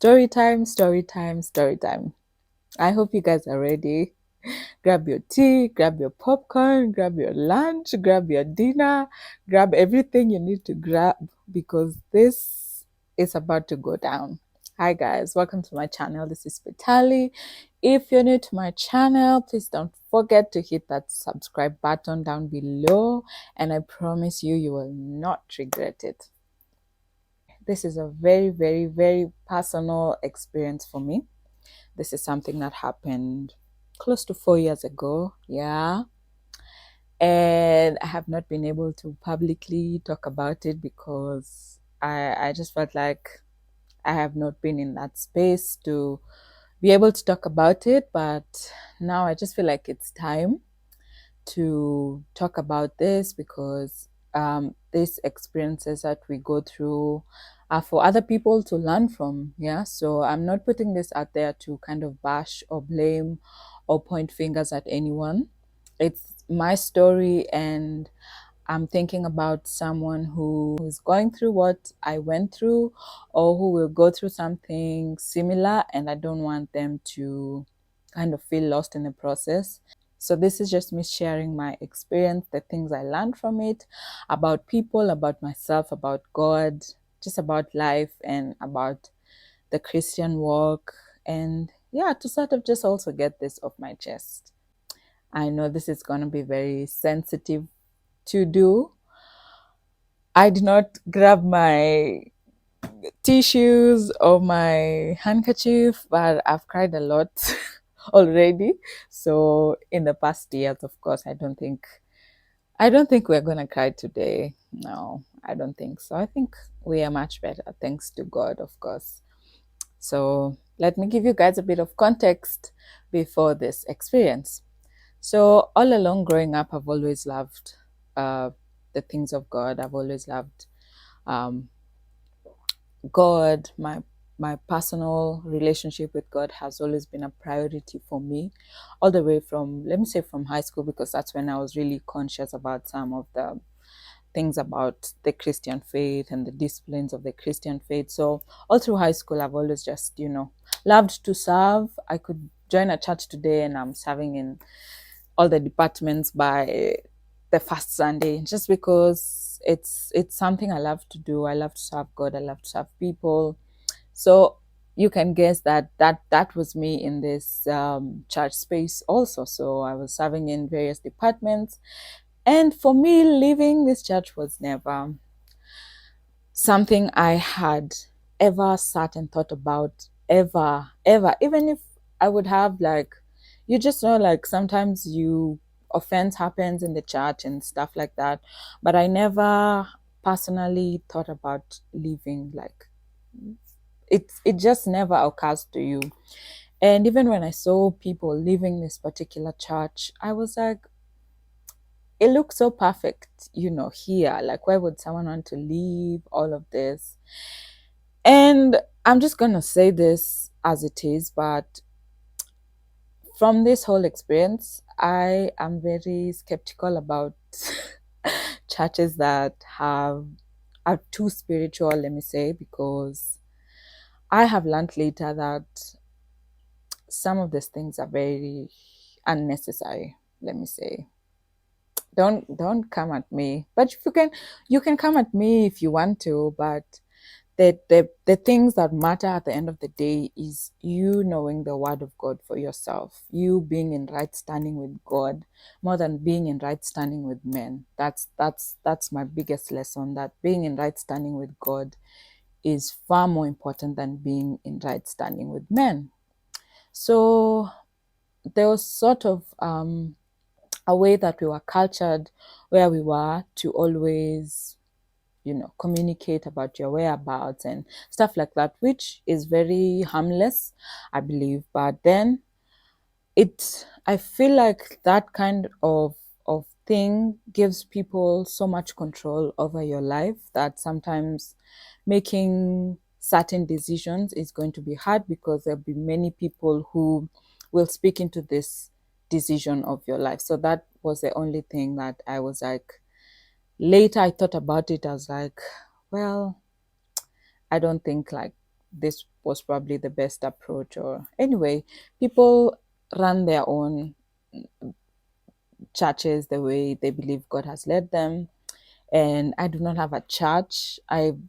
Story time, story time, story time. I hope you guys are ready. Grab your tea, grab your popcorn, grab your lunch, grab your dinner, grab everything you need to grab because this is about to go down. Hi guys, welcome to my channel. This is Vitali. If you're new to my channel, please don't forget to hit that subscribe button down below, and I promise you, you will not regret it. This is a very, very, very personal experience for me. This is something that happened close to 4 years ago. Yeah. And I have not been able to publicly talk about it because I just felt like I have not been in that space to be able to talk about it. But now I just feel like it's time to talk about this because these experiences that we go through are for other people to learn from. Yeah. So I'm not putting this out there to kind of bash or blame or point fingers at anyone. It's my story, and I'm thinking about someone who's going through what I went through or who will go through something similar, and I don't want them to kind of feel lost in the process. So this is just me sharing my experience, the things I learned from it, about people, about myself, about God, just about life and about the Christian walk. And yeah, to sort of just also get this off my chest. I know this is going to be very sensitive to do. I did not grab my tissues or my handkerchief, but I've cried a lot already. So in the past years, of course, I don't think we're gonna cry today. No, I don't think so. I think we are much better, thanks to God, of course. So let me give you guys a bit of context before this experience. So all along growing up, I've always loved the things of God. I've always loved um, God. My personal relationship with God has always been a priority for me, all the way from, let me say, from high school, because that's when I was really conscious about some of the things about the Christian faith and the disciplines of the Christian faith. So all through high school, I've always just, loved to serve. I could join a church today and I'm serving in all the departments by the first Sunday, just because it's something I love to do. I love to serve God. I love to serve people. So you can guess that was me in this church space also. So I was serving in various departments, and for me, leaving this church was never something I had ever sat and thought about, ever. Even if I would have, like, you just know, like, sometimes offense happens in the church and stuff like that. But I never personally thought about leaving. Like, it just never occurs to you. And even when I saw people leaving this particular church, I was like, it looks so perfect, here. Like, why would someone want to leave all of this? And I'm just going to say this as it is, but from this whole experience, I am very skeptical about churches that are too spiritual, let me say, because I have learned later that some of these things are very unnecessary, let me say. Don't come at me, but if you can come at me if you want to, but the things that matter at the end of the day is you knowing the word of God for yourself, you being in right standing with God, more than being in right standing with men. That's my biggest lesson, that being in right standing with God is far more important than being in right standing with men. So there was sort of a way that we were cultured, where we were to always, communicate about your whereabouts and stuff like that, which is very harmless, I believe. But then I feel like that kind of thing gives people so much control over your life that sometimes making certain decisions is going to be hard, because there'll be many people who will speak into this decision of your life. So that was the only thing that I was like, later I thought about it, I was like, well, I don't think like this was probably the best approach. Or anyway, people run their own churches the way they believe God has led them. And I do not have a church. I'm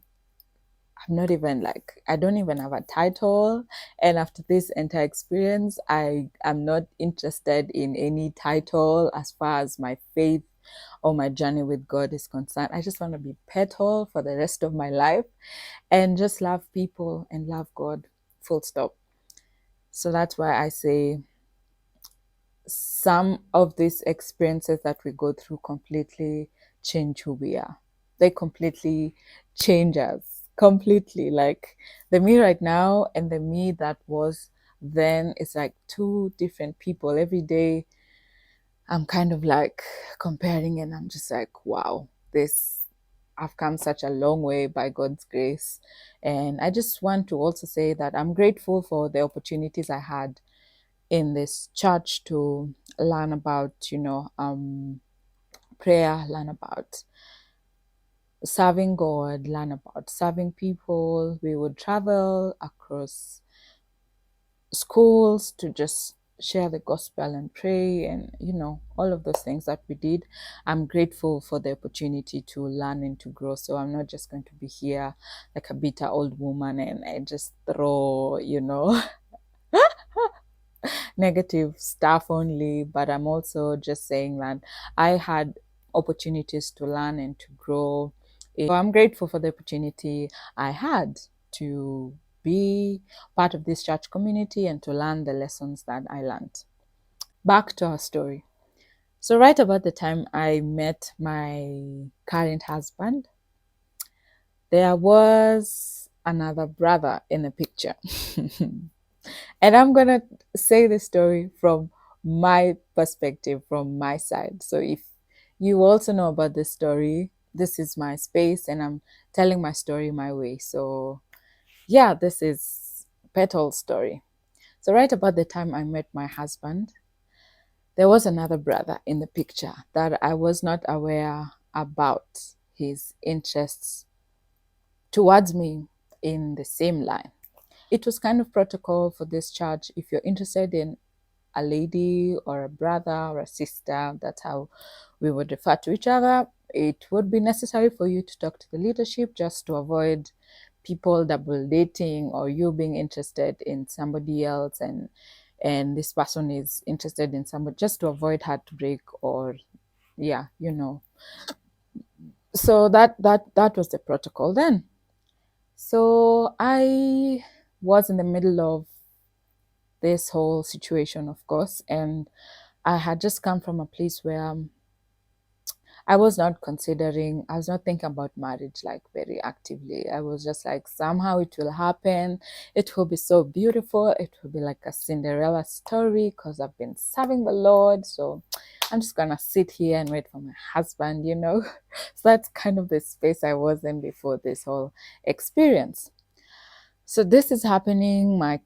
not even like, I don't even have a title. And after this entire experience, I am not interested in any title as far as my faith or my journey with God is concerned. I just want to be Petal for the rest of my life and just love people and love God, full stop. So that's why I say some of these experiences that we go through completely change who we are. They completely change us completely. Like the me right now and the me that was then is like two different people. Every day I'm kind of like comparing and I'm just like, wow, this I've come such a long way by God's grace. And I just want to also say that I'm grateful for the opportunities I had in this church to learn about, prayer, learn about serving God, learn about serving people. We would travel across schools to just share the gospel and pray and all of those things that we did. I'm grateful for the opportunity to learn and to grow, so I'm not just going to be here like a bitter old woman and I just throw negative stuff only, but I'm also just saying that I had opportunities to learn and to grow. So I'm grateful for the opportunity I had to be part of this church community and to learn the lessons that I learned. Back to our story. So, right about the time I met my current husband, there was another brother in the picture. And I'm going to say the story from my perspective, from my side. So if you also know about this story, this is my space and I'm telling my story my way. So yeah, this is Petal's story. So right about the time I met my husband, there was another brother in the picture that I was not aware about his interests towards me in the same line. It was kind of protocol for this church. If you're interested in a lady or a brother or a sister, that's how we would refer to each other, it would be necessary for you to talk to the leadership just to avoid people double dating or you being interested in somebody else and this person is interested in somebody, just to avoid heartbreak or yeah, so that was the protocol then. So I was in the middle of this whole situation, of course, and I had just come from a place where I was not thinking about marriage like very actively. I was just like, somehow it will happen. It will be so beautiful. It will be like a Cinderella story because I've been serving the Lord. So I'm just going to sit here and wait for my husband. So that's kind of the space I was in before this whole experience. So this is happening. My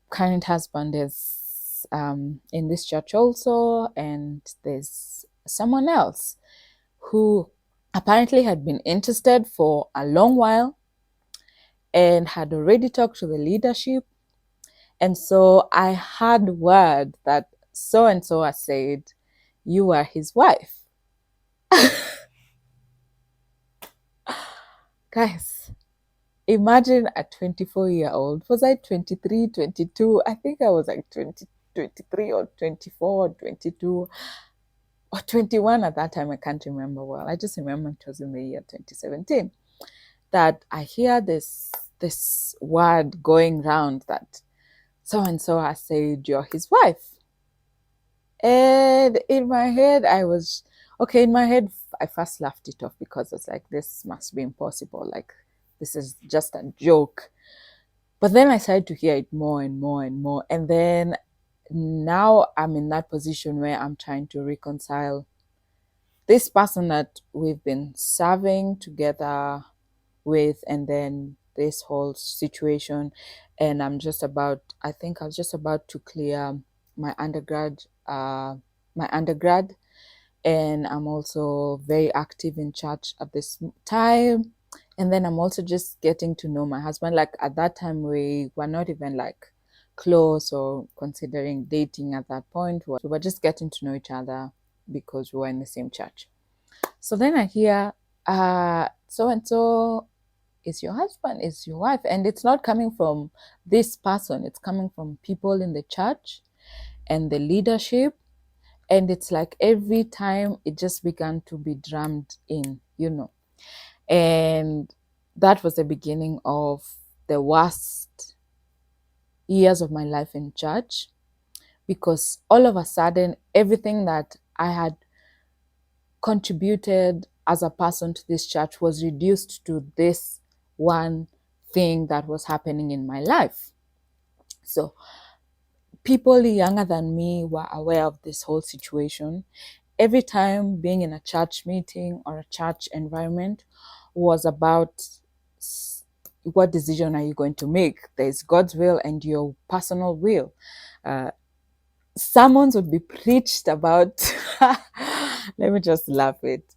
current husband is in this church also, and there's someone else who apparently had been interested for a long while and had already talked to the leadership. And so I had word that so and so has said, you are his wife. Guys, imagine a 24-year-old. Was I 23, 22? I think I was like 20, 23 or 24 or 22 or 21 at that time. I can't remember well. I just remember it was in the year 2017 that I hear this word going round that so and so has said you're his wife. And in my head, I was okay. In my head, I first laughed it off because it's like, this must be impossible. Like, this is just a joke. But then I started to hear it more and more and more. And then now I'm in that position where I'm trying to reconcile this person that we've been serving together with and then this whole situation. And I think I was just about to clear my undergrad my undergrad, and I'm also very active in church at this time. And then I'm also just getting to know my husband. Like at that time, we were not even like close or considering dating at that point. We were just getting to know each other because we were in the same church. So then I hear, so and so is your husband, is your wife. And it's not coming from this person, it's coming from people in the church and the leadership. And it's like every time it just began to be drummed in, you know. And that was the beginning of the worst years of my life in church, because all of a sudden, everything that I had contributed as a person to this church was reduced to this one thing that was happening in my life. So people younger than me were aware of this whole situation. Every time being in a church meeting or a church environment was about what decision are you going to make? There's God's will and your personal will. Sermons would be preached about, let me just laugh it,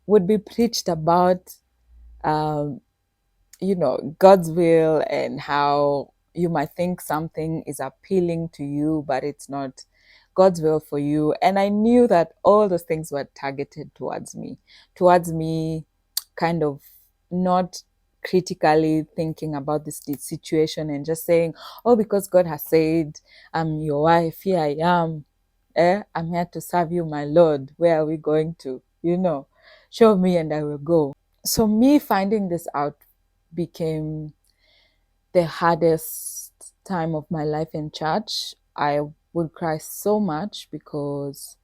would be preached about, um, God's will and how you might think something is appealing to you, but it's not God's will for you. And I knew that all those things were targeted towards me, kind of not critically thinking about this situation and just saying, oh, because God has said, I'm your wife, here I am. I'm here to serve you, my Lord. Where are we going to? Show me and I will go. So me finding this out became the hardest time of my life in church. I would cry so much because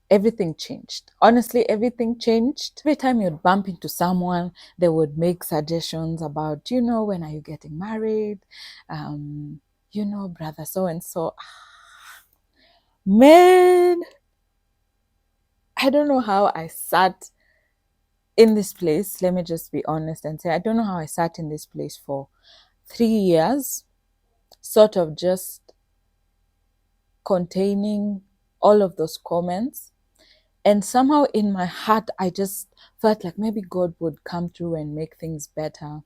everything changed. Honestly, everything changed. Every time you'd bump into someone, they would make suggestions about, when are you getting married? Brother so and so. Man, I don't know how I sat in this place. Let me just be honest and say, I don't know how I sat in this place for 3 years, sort of just containing all of those comments. And somehow in my heart, I just felt like maybe God would come through and make things better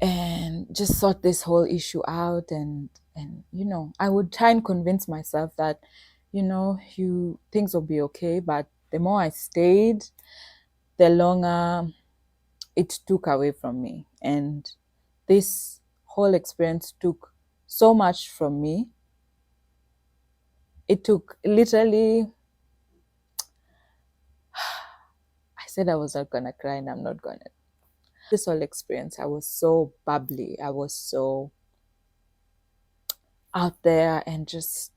and just sort this whole issue out. And I would try and convince myself that, things will be okay. But the more I stayed, the longer it took away from me. And this whole experience took so much from me. It took literally, I said I was not gonna cry and I'm not gonna. This whole experience, I was so bubbly. I was so out there and just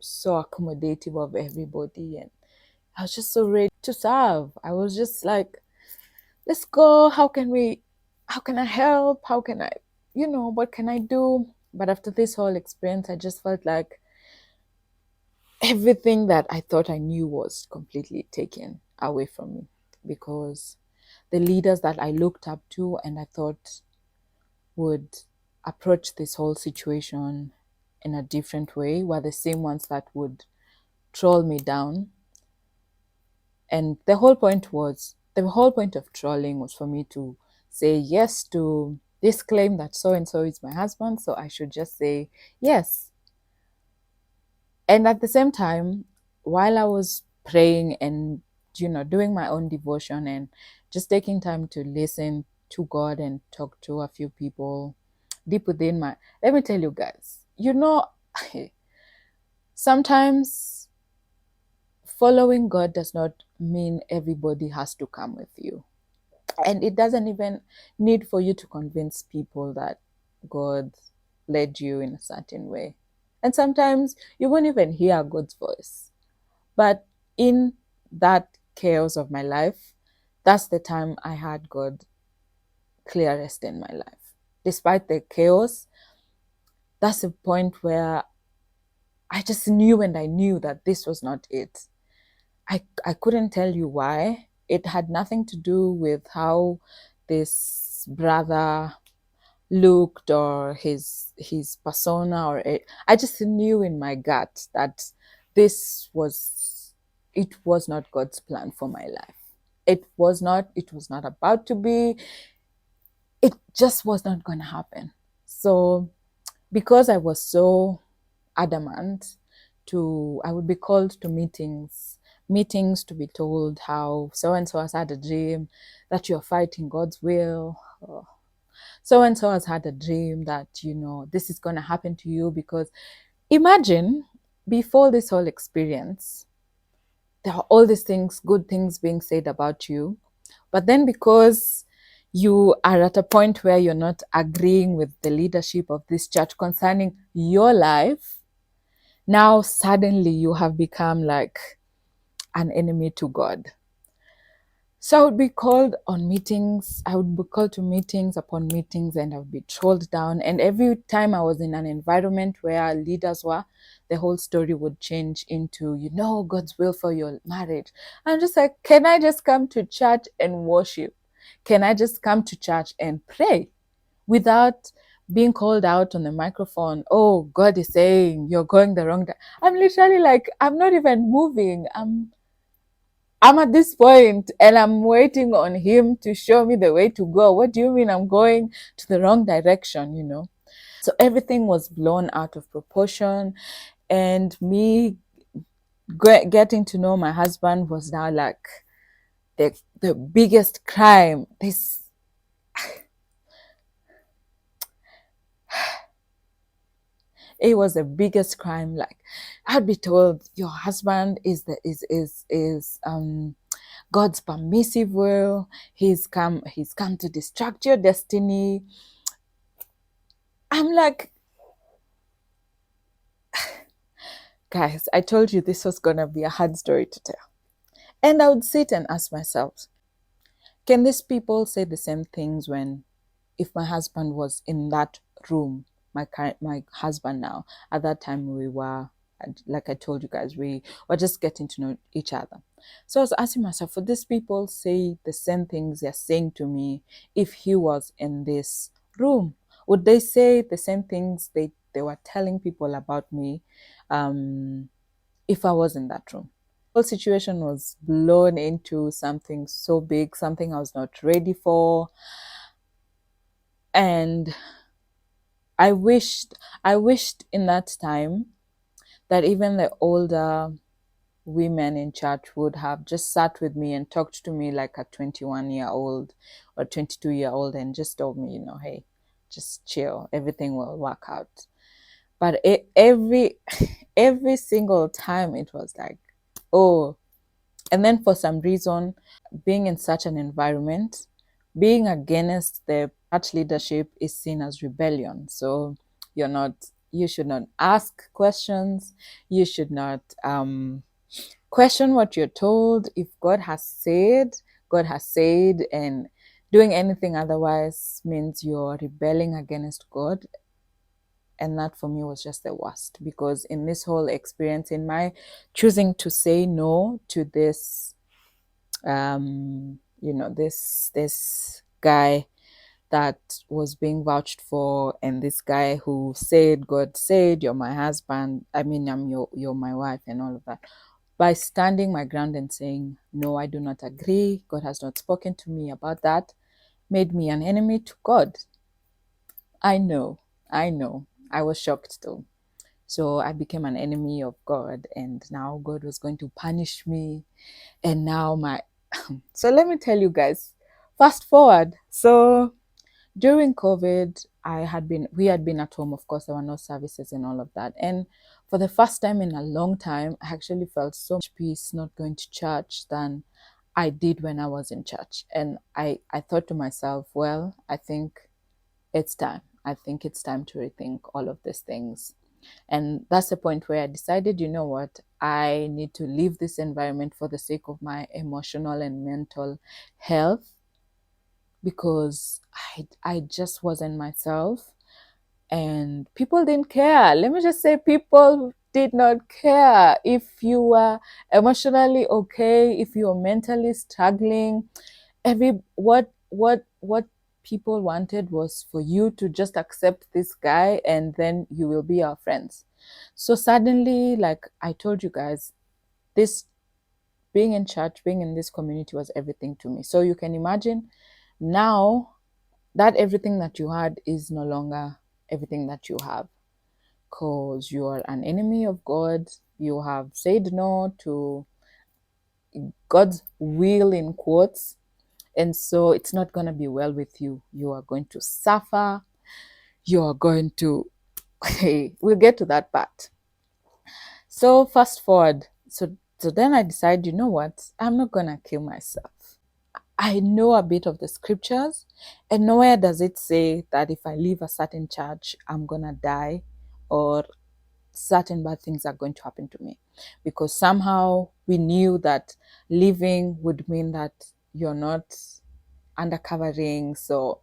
so accommodative of everybody. And I was just so ready to serve. I was just like, let's go. How can I help? How can I, what can I do? But after this whole experience, I just felt like everything that I thought I knew was completely taken away from me, because the leaders that I looked up to and I thought would approach this whole situation in a different way were the same ones that would troll me down. And the whole point of trolling was for me to say yes to this claim that so and so is my husband, so I should just say yes. And at the same time, while I was praying and doing my own devotion and just taking time to listen to God and talk to a few people deep within my, let me tell you guys, sometimes following God does not mean everybody has to come with you. And it doesn't even need for you to convince people that God led you in a certain way. And sometimes you won't even hear God's voice. But in that chaos of my life, that's the time I had God clearest in my life. Despite the chaos, that's the point where I just knew, and I knew that this was not it. I couldn't tell you why. It had nothing to do with how this brother looked or his persona or it. I just knew in my gut that it was not God's plan for my life. It was not about to be. It just was not going to happen. So because I was so adamant, I would be called to meetings to be told how so and so has had a dream that you're fighting God's will. So and so has had a dream that, this is going to happen to you. Because imagine, before this whole experience, there are all these things, good things being said about you. But then because you are at a point where you're not agreeing with the leadership of this church concerning your life, now suddenly you have become like an enemy to God. So I would be called on meetings. I would be called to meetings upon meetings, and I would be trolled down. And every time I was in an environment where leaders were, the whole story would change into, God's will for your marriage. I'm just like, can I just come to church and worship? Can I just come to church and pray without being called out on the microphone? Oh, God is saying you're going the wrong I'm literally like, I'm not even moving. I'm at this point and I'm waiting on him to show me the way to go. What do you mean I'm going to the wrong direction? So everything was blown out of proportion. And me getting to know my husband was now like the biggest crime. It was the biggest crime. Like, I'd be told your husband is God's permissive will. He's come to distract your destiny. I'm like, guys, I told you this was gonna be a hard story to tell. And I would sit and ask myself, can these people say the same things when, if my husband was in that room, my husband now, at that time we were, like I told you guys, we were just getting to know each other. So I was asking myself, would these people say the same things they're saying to me if he was in this room? Would they say the same things they were telling people about me if I was in that room? The whole situation was blown into something so big, something I was not ready for. And I wished in that time that even the older women in church would have just sat with me and talked to me like a 21-year-old or 22-year-old and just told me, hey, just chill, everything will work out. But every single time it was like, oh. And then for some reason, being in such an environment, being against the church leadership is seen as rebellion. So you should not ask questions. You should not question what you're told. If God has said, and doing anything otherwise means you're rebelling against God. And that for me was just the worst, because in this whole experience, in my choosing to say no to this this guy that was being vouched for, and this guy who said, God said, you're my husband, I mean, you're my wife, and all of that. By standing my ground and saying, no, I do not agree, God has not spoken to me about that, made me an enemy to God. I know. I was shocked though. So I became an enemy of God, and now God was going to punish me. And now so let me tell you guys, fast forward. So during COVID, we had been at home. Of course, there were no services and all of that. And for the first time in a long time, I actually felt so much peace not going to church than I did when I was in church. And I thought to myself, well, I think it's time. I think it's time to rethink all of these things. And that's the point where I decided, you know what, I need to leave this environment for the sake of my emotional and mental health, because I just wasn't myself, and people didn't care. Let me just say, people did not care if you were emotionally okay, if you were mentally struggling. What people wanted was for you to just accept this guy, and then you will be our friends. So suddenly, like I told you guys, this being in church, being in this community was everything to me. So you can imagine now that everything that you had is no longer everything that you have, because you are an enemy of God. You have said no to God's will in quotes. And so it's not going to be well with you. You are going to suffer. You are going to, hey, we'll get to that part. So fast forward. So then I decide, you know what? I'm not going to kill myself. I know a bit of the scriptures, and nowhere does it say that if I leave a certain church, I'm going to die or certain bad things are going to happen to me, because somehow we knew that leaving would mean that you're not undercovering, so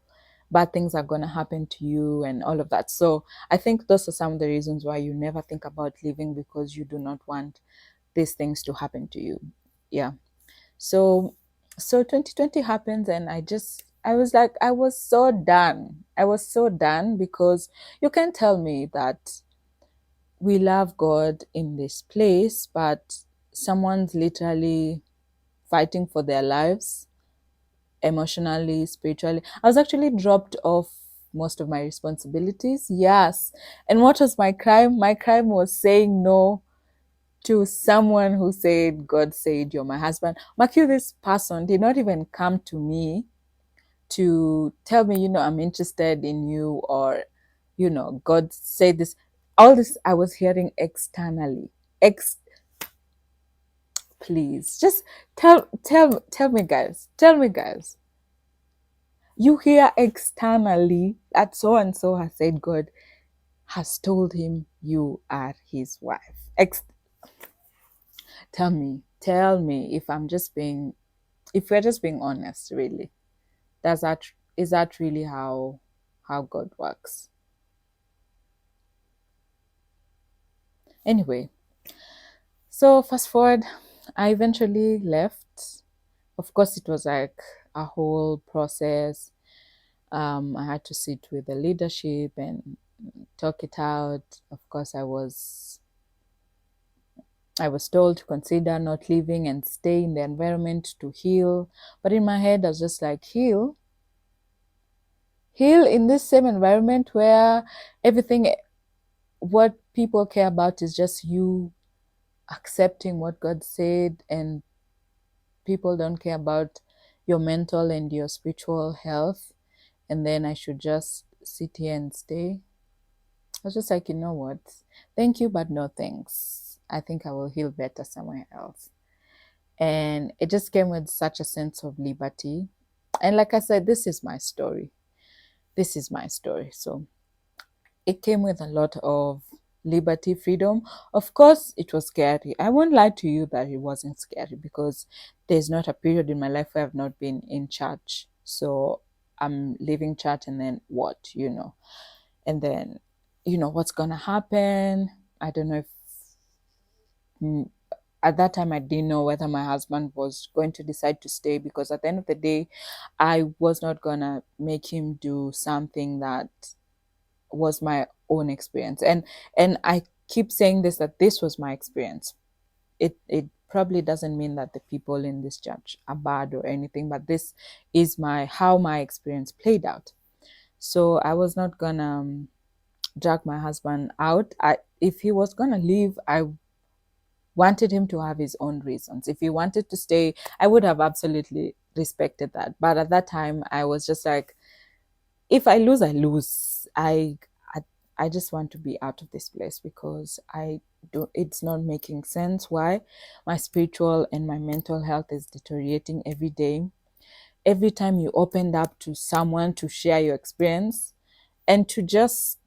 bad things are going to happen to you and all of that. So I think those are some of the reasons why you never think about leaving, because you do not want these things to happen to you. Yeah. So 2020 happens, and I was like, I was so done. I was so done, because you can tell me that we love God in this place, but someone's literally fighting for their lives emotionally, spiritually. I was actually dropped off most of my responsibilities. Yes. And what was my crime? My crime was saying no to someone who said, God said, you're my husband. Mark you, this person did not even come to me to tell me, I'm interested in you, or, God said this. All this I was hearing externally. Please just tell me, guys. Tell me, guys. You hear externally that so and so has said God has told him you are his wife. Tell me if we're just being honest, really. Is that really how God works? Anyway, so fast forward, I eventually left. Of course, it was like a whole process. I had to sit with the leadership and talk it out. Of course, I was told to consider not leaving and stay in the environment to heal. But in my head, I was just like, heal in this same environment where everything, what people care about is just you accepting what God said, and people don't care about your mental and your spiritual health. And then I should just sit here and stay. I was just like, you know what? Thank you, but no thanks. I think I will heal better somewhere else. And it just came with such a sense of liberty. And like I said, this is my story. This is my story. So it came with a lot of liberty, freedom. Of course, it was scary. I won't lie to you that it wasn't scary, because there's not a period in my life where I've not been in church. So I'm leaving church, and then what, and then, what's going to happen. I don't know if mm, at that time I didn't know whether my husband was going to decide to stay, because at the end of the day, I was not going to make him do something that was my own experience. And I keep saying this, that this was my experience. It probably doesn't mean that the people in this church are bad or anything, but this is how my experience played out. So I was not gonna drag my husband out. If he was gonna leave, I wanted him to have his own reasons. If he wanted to stay, I would have absolutely respected that. But at that time, I was just like, if I lose, I lose. I just want to be out of this place, because it's not making sense why my spiritual and my mental health is deteriorating every day. Every time you opened up to someone to share your experience, and to just,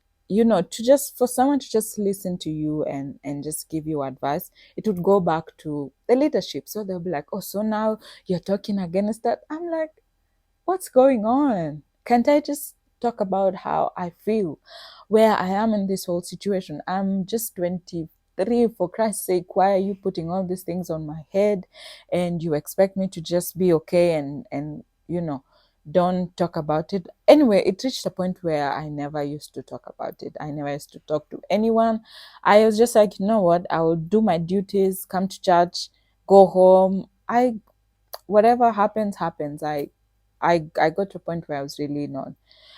for someone to just listen to you and just give you advice, it would go back to the leadership. So they'll be like, oh, so now you're talking against that. I'm like, what's going on? Can't I just talk about how I feel, where I am in this whole situation? I'm just 23, for Christ's sake. Why are you putting all these things on my head, and you expect me to just be okay and don't talk about it? Anyway, it reached a point where I never used to talk about it. I never used to talk to anyone. I was just like, you know what? I will do my duties, come to church, go home, I whatever happens. I got to a point where I was really not.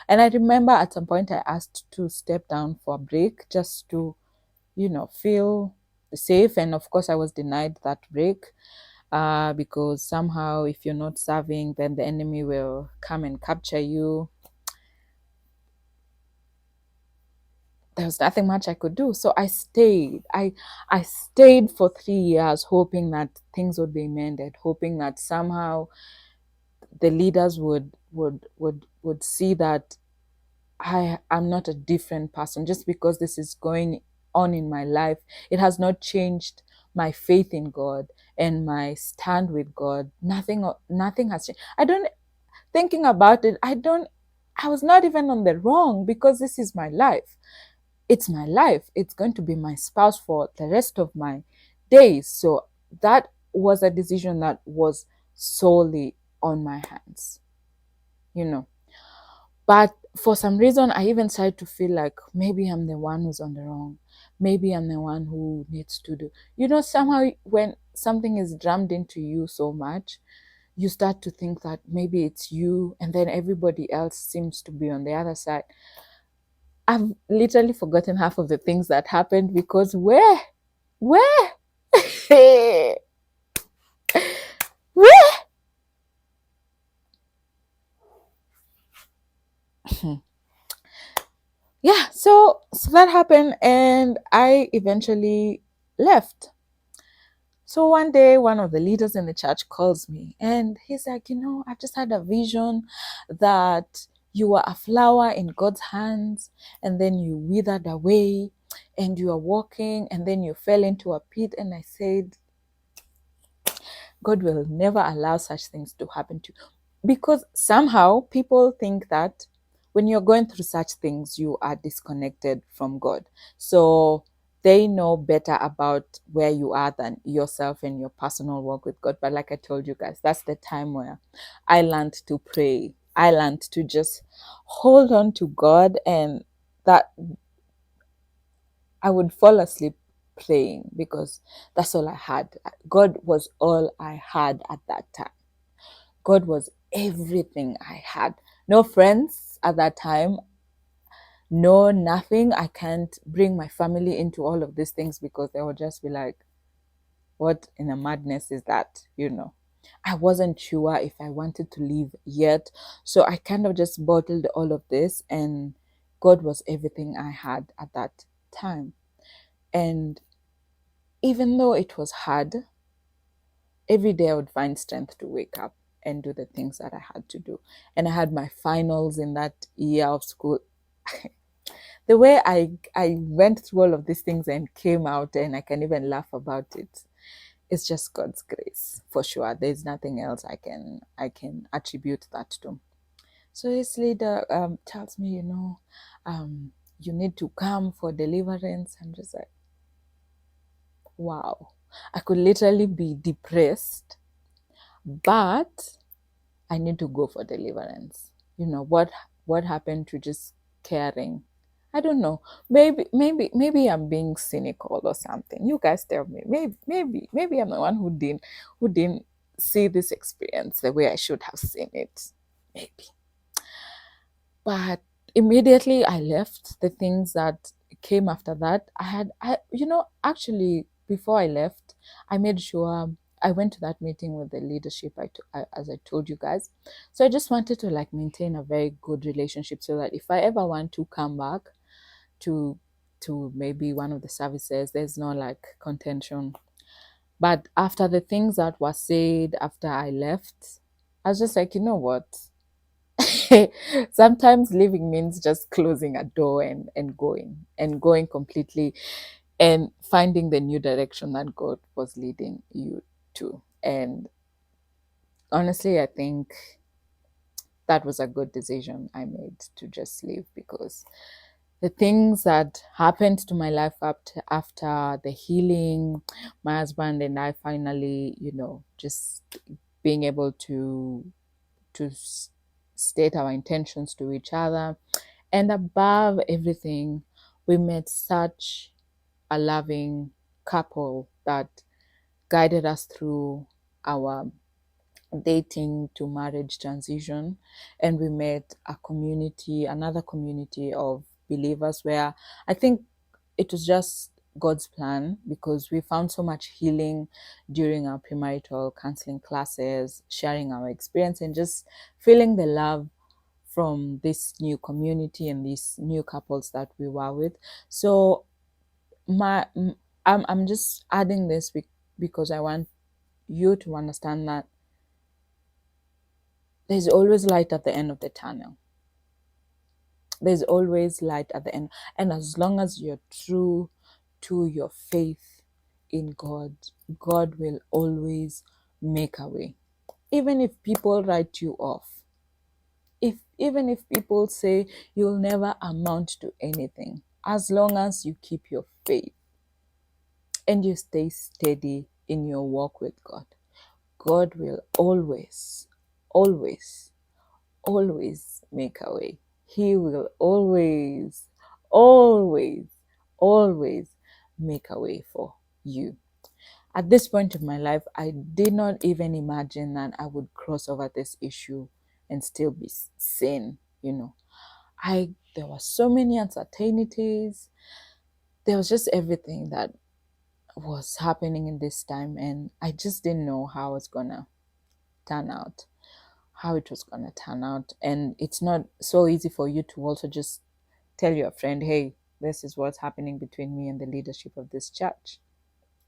And I remember at some point I asked to step down for a break just to, feel safe. And of course, I was denied that break, because somehow if you're not serving, then the enemy will come and capture you. There was nothing much I could do. So I stayed. I stayed for 3 years, hoping that things would be mended, hoping that somehow the leaders would see that I'm not a different person just because this is going on in my life. It has not changed my faith in God and my stand with God. Nothing has changed. I don't thinking about it, I was not even on the wrong because this is my life. It's my life. It's going to be my spouse for the rest of my days. So that was a decision that was solely on my hands, you know. But for some reason, I even started to feel like maybe I'm the one who's on the wrong. Maybe I'm the one who needs to do. Somehow when something is drummed into you so much, you start to think that maybe it's you, and then everybody else seems to be on the other side. I've literally forgotten half of the things that happened because where, where? Yeah, so that happened, and I eventually left. So one day, one of the leaders in the church calls me and he's like, I've just had a vision that you were a flower in God's hands and then you withered away and you are walking and then you fell into a pit. And I said, God will never allow such things to happen to you. Because somehow people think that when you're going through such things, you are disconnected from God. So they know better about where you are than yourself and your personal walk with God. But like I told you guys, that's the time where I learned to pray. I learned to just hold on to God, and that I would fall asleep praying because that's all I had. God was all I had at that time. God was everything I had. No friends at that time, no nothing. I can't bring my family into all of these things because they would just be like, what in a madness is that? I wasn't sure if I wanted to leave yet. So I kind of just bottled all of this, and God was everything I had at that time. And even though it was hard, every day I would find strength to wake up and do the things that I had to do. And I had my finals in that year of school. The way I went through all of these things and came out, and I can even laugh about it. It's just God's grace for sure. There's nothing else I can attribute that to. So this leader tells me, you need to come for deliverance. I'm just like, wow. I could literally be depressed, but I need to go for deliverance. What happened to just caring? I don't know. Maybe I'm being cynical or something. You guys tell me. Maybe I'm the one who didn't see this experience the way I should have seen it. Maybe. But immediately I left. The things that came after that, actually before I left, I made sure I went to that meeting with the leadership, as I told you guys. So I just wanted to like maintain a very good relationship so that if I ever want to come back to maybe one of the services, there's no like contention. But after the things that were said after I left, I was just like, you know what? Sometimes leaving means just closing a door and going completely and finding the new direction that God was leading you to. And honestly, I think that was a good decision I made to just leave, because the things that happened to my life after the healing, my husband and I finally, just being able to state our intentions to each other. And above everything, we met such a loving couple that guided us through our dating to marriage transition, and we met another community of believers where I think it was just God's plan, because we found so much healing during our premarital counseling classes, sharing our experience and just feeling the love from this new community and these new couples that we were with. So my I'm just adding this because I want you to understand that there's always light at the end of the tunnel. There's always light at the end. And as long as you're true to your faith in God, God will always make a way. Even if people write you off, even if people say you'll never amount to anything, as long as you keep your faith and you stay steady in your walk with God, God will always always make a way. He will always, always make a way for you. At this point of my life, I did not even imagine that I would cross over this issue and still be sane, you know. There were so many uncertainties. There was just everything that was happening in this time, and I just didn't know how it's gonna turn out. How it was going to turn out. And it's not so easy for you to also just tell your friend, hey, this is what's happening between me and the leadership of this church.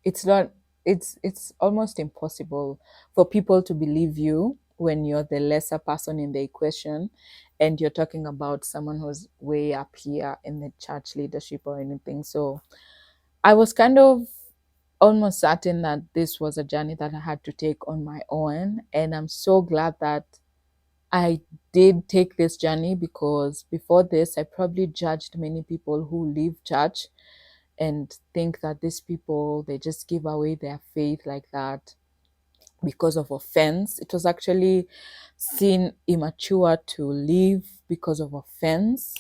It's not, it's almost impossible for people to believe you when you're the lesser person in the equation and you're talking about someone who's way up here in the church leadership or anything. So I was kind of almost certain that this was a journey that I had to take on my own. And I'm so glad that I did take this journey, because before this, I probably judged many people who leave church and think that these people, they just give away their faith like that because of offense. It was actually seen immature to leave because of offense.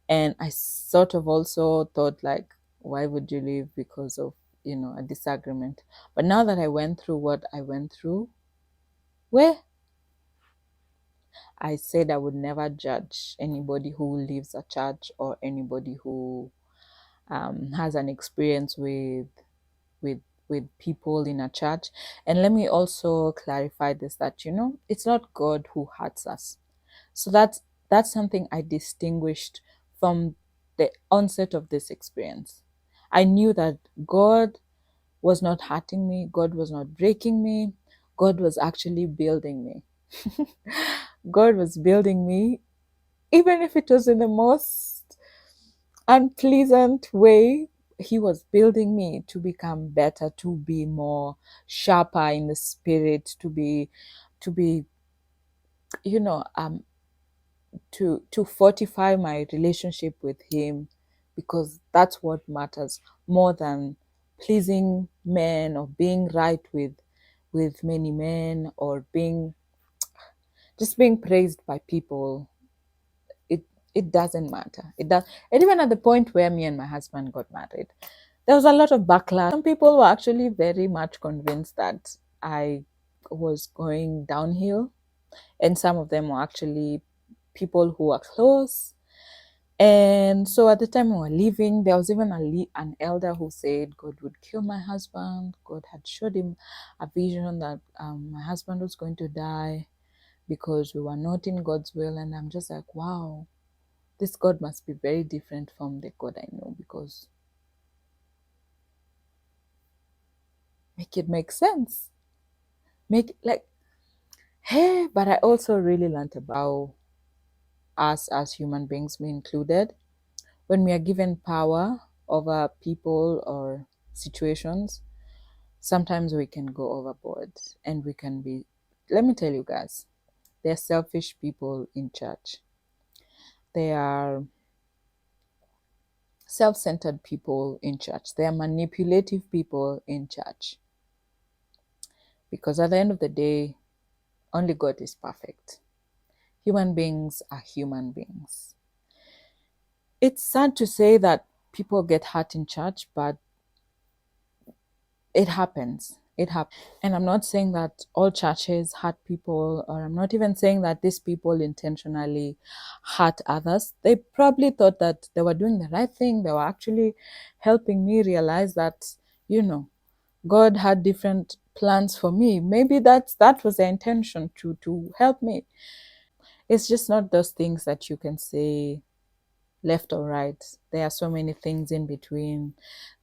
And I sort of also thought, like, why would you leave because of, a disagreement? But now that I went through what I went through, where I said I would never judge anybody who leaves a church or anybody who has an experience with with people in a church. And let me also clarify this, that it's not God who hurts us. So that's something I distinguished from the onset of this experience. I knew that God was not hurting me, God was not breaking me, God was actually building me. God was building me, even if it was in the most unpleasant way. He was building me to become better, to be more sharper in the spirit, to be you know um to fortify my relationship with him, because that's what matters more than pleasing men or being right with many men, or being praised by people. It doesn't matter. It does. And even at the point where me and my husband got married, there was a lot of backlash. Some people were actually very much convinced that I was going downhill, and some of them were actually people who were close. And so at the time we were leaving, there was even an elder who said God would kill my husband. God had showed him a vision that my husband was going to die because we were not in God's will. And I'm just like, wow, this God must be very different from the God I know, because make it make sense. Make like, hey, but I also really learned about us as human beings, me included. When we are given power over people or situations, sometimes we can go overboard and we can be, let me tell you guys, they're selfish people in church. They are self-centered people in church. They are manipulative people in church. Because at the end of the day, only God is perfect. Human beings are human beings. It's sad to say that people get hurt in church, but it happens. It happened. And I'm not saying that all churches hurt people, or I'm not even saying that these people intentionally hurt others. They probably thought that they were doing the right thing. They were actually helping me realize that, you know, God had different plans for me. Maybe that was their intention, to help me. It's just not those things that you can say left or right. There are so many things in between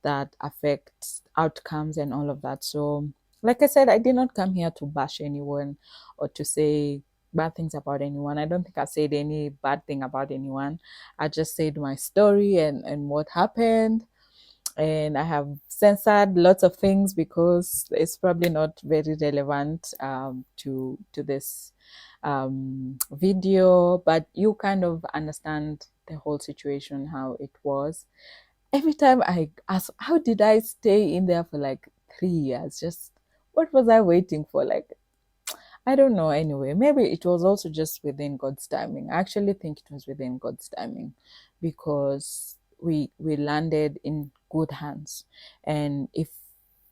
that affect outcomes and all of that. So, like I said, I did not come here to bash anyone or to say bad things about anyone. I don't think I said any bad thing about anyone. I just said my story and what happened. And I have censored lots of things because it's probably not very relevant to this video, but you kind of understand the whole situation, how it was. Every time I ask, how did I stay in there for like 3 years? Just what was I waiting for? Like, I don't know. Anyway, maybe it was also just within God's timing. I actually think it was within God's timing because we landed in good hands. And if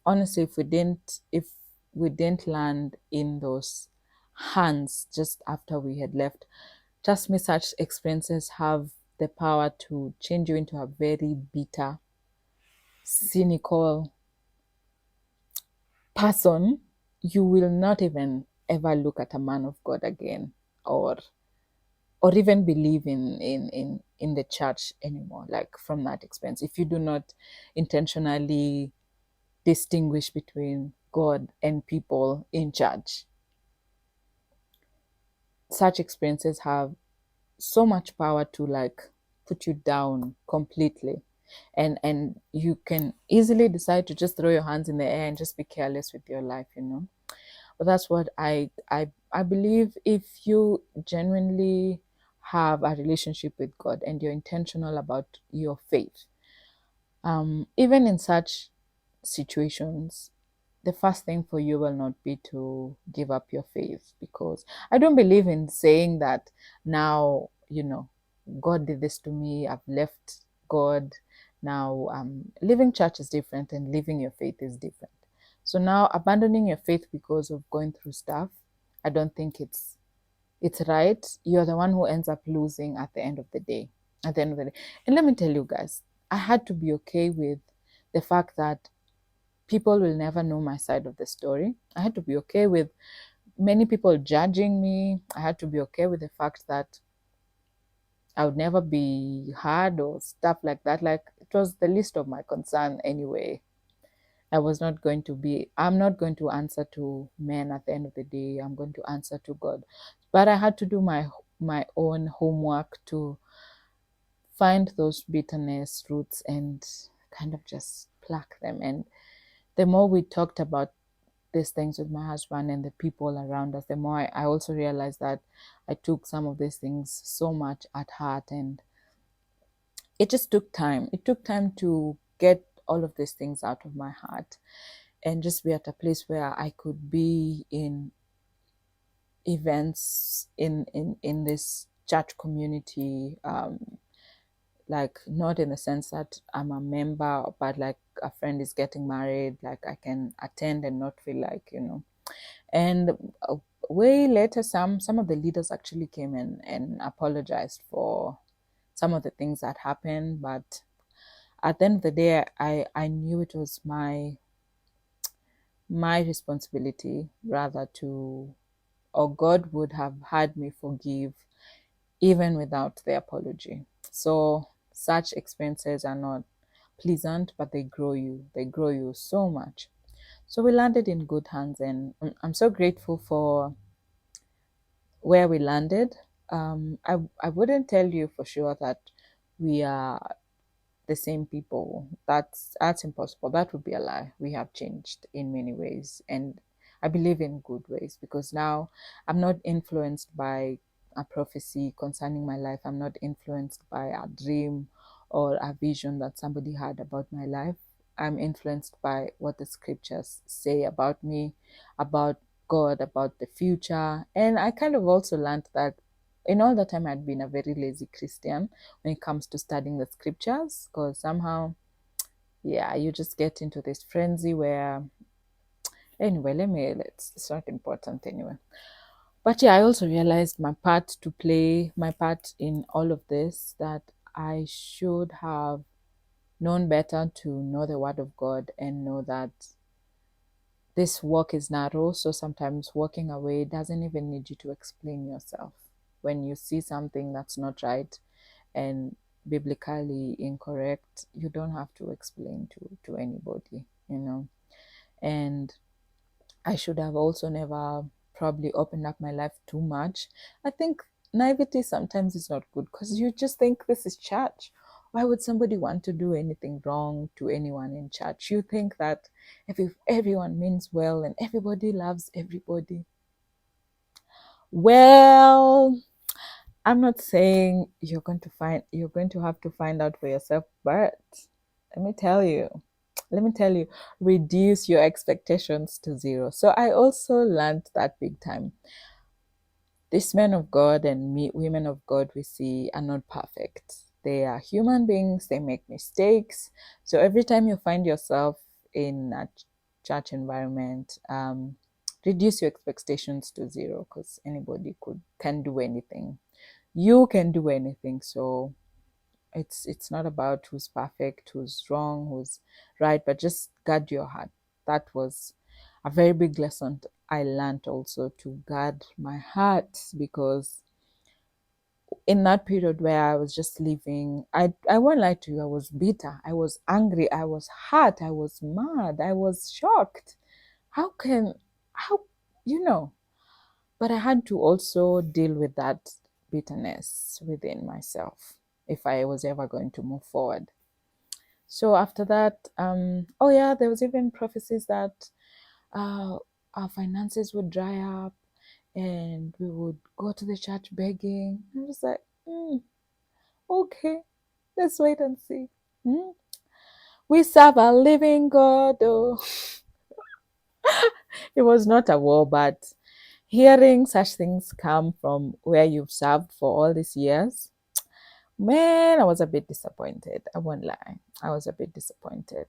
honestly, if we didn't land in those hands just after we had left, trust me, such experiences have the power to change you into a very bitter, cynical person. You will not even ever look at a man of God again, or even believe in the church anymore, like from that experience, if you do not intentionally distinguish between God and people in church. Such experiences have so much power to like put you down completely, and you can easily decide to just throw your hands in the air and just be careless with your life, you know. But that's what I believe. If you genuinely have a relationship with God and you're intentional about your faith, even in such situations, the first thing for you will not be to give up your faith, because I don't believe in saying that now, you know, God did this to me, I've left God. Now, living church is different and living your faith is different. So now abandoning your faith because of going through stuff, I don't think it's right. You're the one who ends up losing at the end of the day. At the end of the day. And let me tell you guys, I had to be okay with the fact that people will never know my side of the story. I had to be okay with many people judging me. I had to be okay with the fact that I would never be heard or stuff like that. Like, it was the least of my concern anyway. I'm not going to answer to men at the end of the day. I'm going to answer to God. But I had to do my own homework to find those bitterness roots and kind of just pluck them. And the more we talked about these things with my husband and the people around us, the more I also realized that I took some of these things so much at heart. And it just took time. It took time to get all of these things out of my heart and just be at a place where I could be in events in this church community, like not in the sense that I'm a member, but like a friend is getting married, like I can attend and not feel like, you know. And way later, some of the leaders actually came in and apologized for some of the things that happened. But at the end of the day, I knew it was my responsibility rather to, or God would have had me forgive even without the apology. So such experiences are not pleasant, but they grow you. They grow you so much. So we landed in good hands, and I'm so grateful for where we landed. I wouldn't tell you for sure that we are the same people. That's impossible. That would be a lie. We have changed in many ways, and I believe in good ways, because now I'm not influenced by a prophecy concerning my life. I'm not influenced by a dream or a vision that somebody had about my life. I'm influenced by what the scriptures say about me, about God, about the future. And I kind of also learned that in all the time I'd been a very lazy Christian when it comes to studying the scriptures, because somehow, yeah, you just get into this frenzy where Anyway, it's not important anyway. But yeah, I also realized my part in all of this, that I should have known better to know the word of God and know that this walk is narrow. So sometimes walking away doesn't even need you to explain yourself. When you see something that's not right and biblically incorrect, you don't have to explain to anybody, you know. And I should have also never probably opened up my life too much. I think naivety sometimes is not good because you just think this is church. Why would somebody want to do anything wrong to anyone in church? You think that if everyone means well and everybody loves everybody. Well, I'm not saying you're going to have to find out for yourself, but let me tell you, let me tell you, reduce your expectations to zero. So I also learned that big time. These men of God and women of God we see are not perfect. They are human beings, they make mistakes. So every time you find yourself in a church environment, reduce your expectations to zero, because anybody can do anything. You can do anything. So it's not about who's perfect, who's wrong, who's right, but just guard your heart. That was a very big lesson I learned, also to guard my heart, because in that period where I was just living, I won't lie to you, I was bitter, I was angry, I was hurt, I was mad, I was shocked. How you know? But I had to also deal with that bitterness within myself if I was ever going to move forward. So after that, oh yeah, there was even prophecies that uh, our finances would dry up and we would go to the church begging. I was like, okay, let's wait and see. Hmm? We serve a living God. Oh, it was not a war, but hearing such things come from where you've served for all these years, man, I was a bit disappointed. I won't lie. I was a bit disappointed.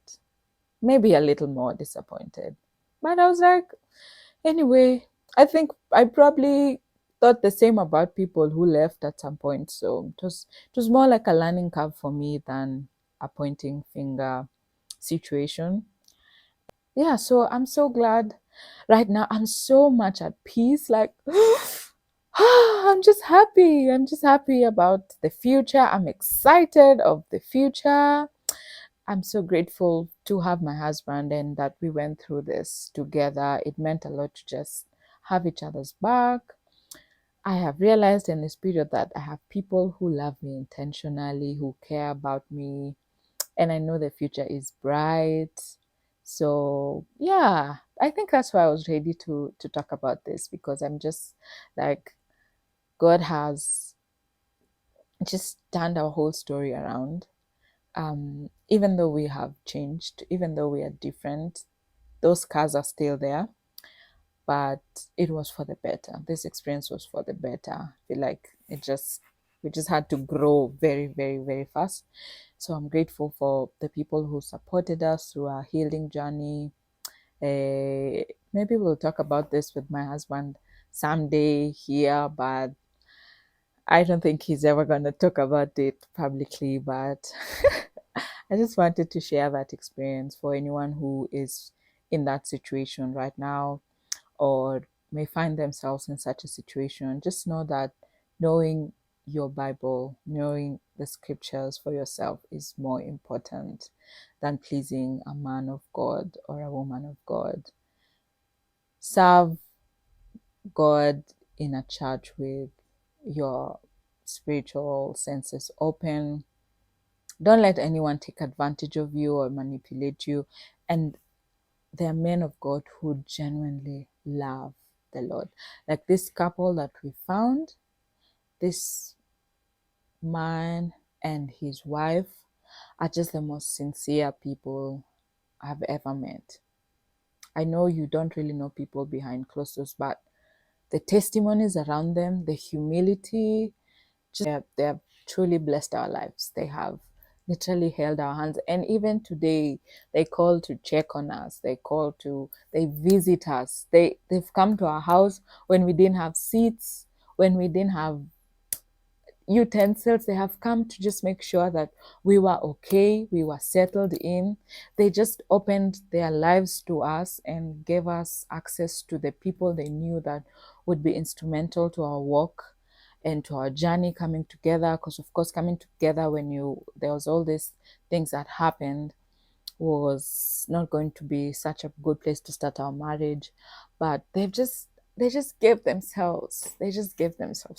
Maybe a little more disappointed. But I was like, anyway, I think I probably thought the same about people who left at some point. So it was more like a learning curve for me than a pointing finger situation. Yeah, so I'm so glad right now. I'm so much at peace. Like, I'm just happy. I'm just happy about the future. I'm excited of the future. I'm so grateful to have my husband and that we went through this together. It meant a lot to just have each other's back. I have realized in this period that I have people who love me intentionally, who care about me, and I know the future is bright. So yeah, I think that's why I was ready to talk about this, because I'm just like, God has just turned our whole story around. Even though we have changed, even though we are different, those scars are still there, but it was for the better. This experience was for the better. I feel like we just had to grow very, very, very fast. So I'm grateful for the people who supported us through our healing journey. Maybe we'll talk about this with my husband someday here, but I don't think he's ever going to talk about it publicly. But I just wanted to share that experience for anyone who is in that situation right now or may find themselves in such a situation. Just know that knowing your Bible, knowing the scriptures for yourself is more important than pleasing a man of God or a woman of God. Serve God in a church with your spiritual senses open. Don't let anyone take advantage of you or manipulate you. And there are men of God who genuinely love the Lord. Like this couple that we found, this man and his wife are just the most sincere people I've ever met. I know you don't really know people behind closed doors, but the testimonies around them, the humility, just they have truly blessed our lives. They have. literally held our hands. And even today, they call to check on us. They visit us. They've come to our house when we didn't have seats, when we didn't have utensils. They have come to just make sure that we were okay, we were settled in. They just opened their lives to us and gave us access to the people they knew that would be instrumental to our walk and to our journey coming together. Because of course, coming together when you there was all these things that happened was not going to be such a good place to start our marriage. But they just gave themselves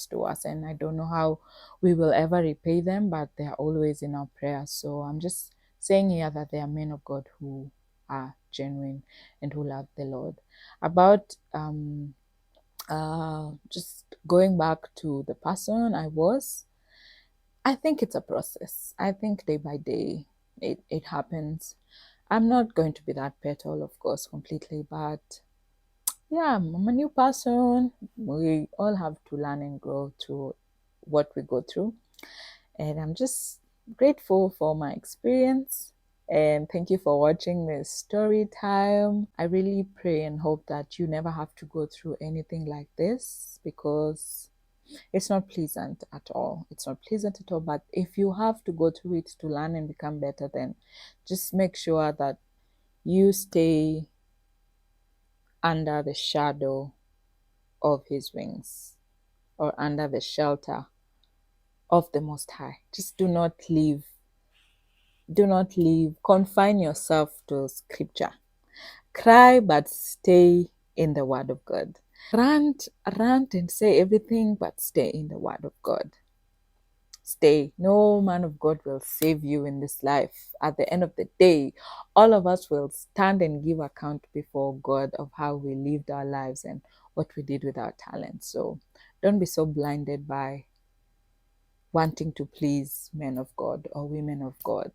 to us, and I don't know how we will ever repay them, but they are always in our prayers. So I'm just saying here that they are men of God who are genuine and who love the Lord. About just going back to the person I was, I think it's a process. I think day by day it happens. I'm not going to be that petal, of course, completely, but yeah, I'm a new person. We all have to learn and grow through what we go through. And I'm just grateful for my experience. And thank you for watching this story time. I really pray and hope that you never have to go through anything like this, because it's not pleasant at all. It's not pleasant at all. But if you have to go through it to learn and become better, then just make sure that you stay under the shadow of his wings, or under the shelter of the Most High. Just do not leave. Do not leave. Confine yourself to scripture. Cry, but stay in the Word of God. Rant and say everything, but stay in the Word of God. Stay. No man of God will save you in this life. At the end of the day, all of us will stand and give account before God of how we lived our lives and what we did with our talents. So don't be so blinded by wanting to please men of God or women of God.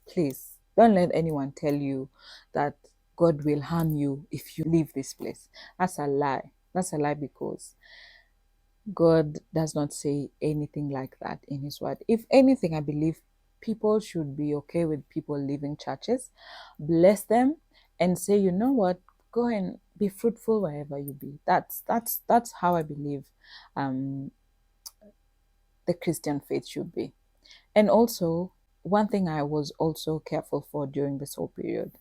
Please don't let anyone tell you that God will harm you if you leave this place. That's a lie. That's a lie, because God does not say anything like that in His Word. If anything, I believe people should be okay with people leaving churches, bless them, and say, you know what, go and be fruitful wherever you be. That's how I believe um, the Christian faith should be. And also, one thing I was also careful for during this whole period: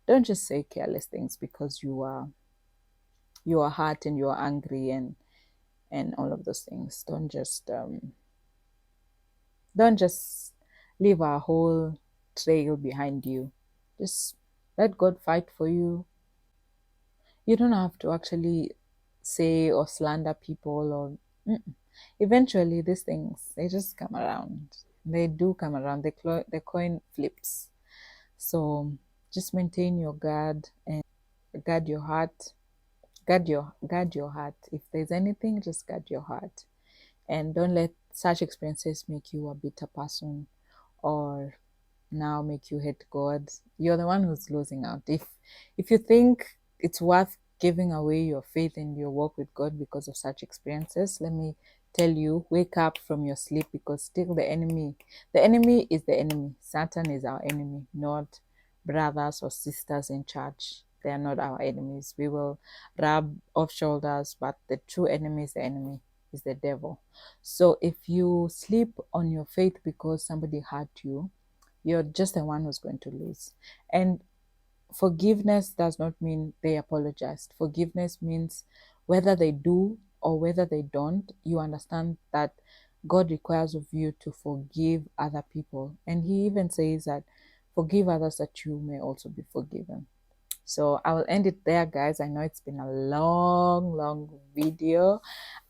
don't just say careless things because you are hurt and you are angry and all of those things. Don't just leave a whole trail behind you. Just let God fight for you. You don't have to actually say or slander people or eventually these things, they just come around. They do come around. The coin flips. So just maintain your guard and guard your heart. Guard your heart. If there's anything, just guard your heart. And don't let such experiences make you a bitter person or now make you hate God. You're the one who's losing out. If you think it's worth giving away your faith and your walk with God because of such experiences, let me tell you, wake up from your sleep, because still the enemy is the enemy. Satan is our enemy, not brothers or sisters in church. They are not our enemies. We will rub off shoulders, but the true enemy is the enemy, is the devil. So if you sleep on your faith because somebody hurt you, you're just the one who's going to lose. And forgiveness does not mean they apologized. Forgiveness means whether they do or whether they don't, you understand that God requires of you to forgive other people. And He even says that forgive others that you may also be forgiven. So I will end it there, guys. I know it's been a long video.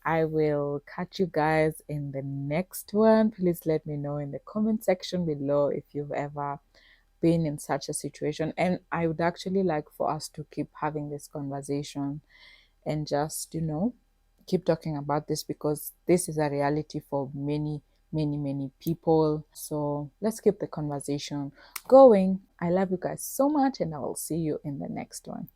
I will catch you guys in the next one. Please let me know in the comment section below if you've ever been in such a situation. And I would actually like for us to keep having this conversation and just, keep talking about this, because this is a reality for many people. So let's keep the conversation going. I love you guys so much, and I will see you in the next one.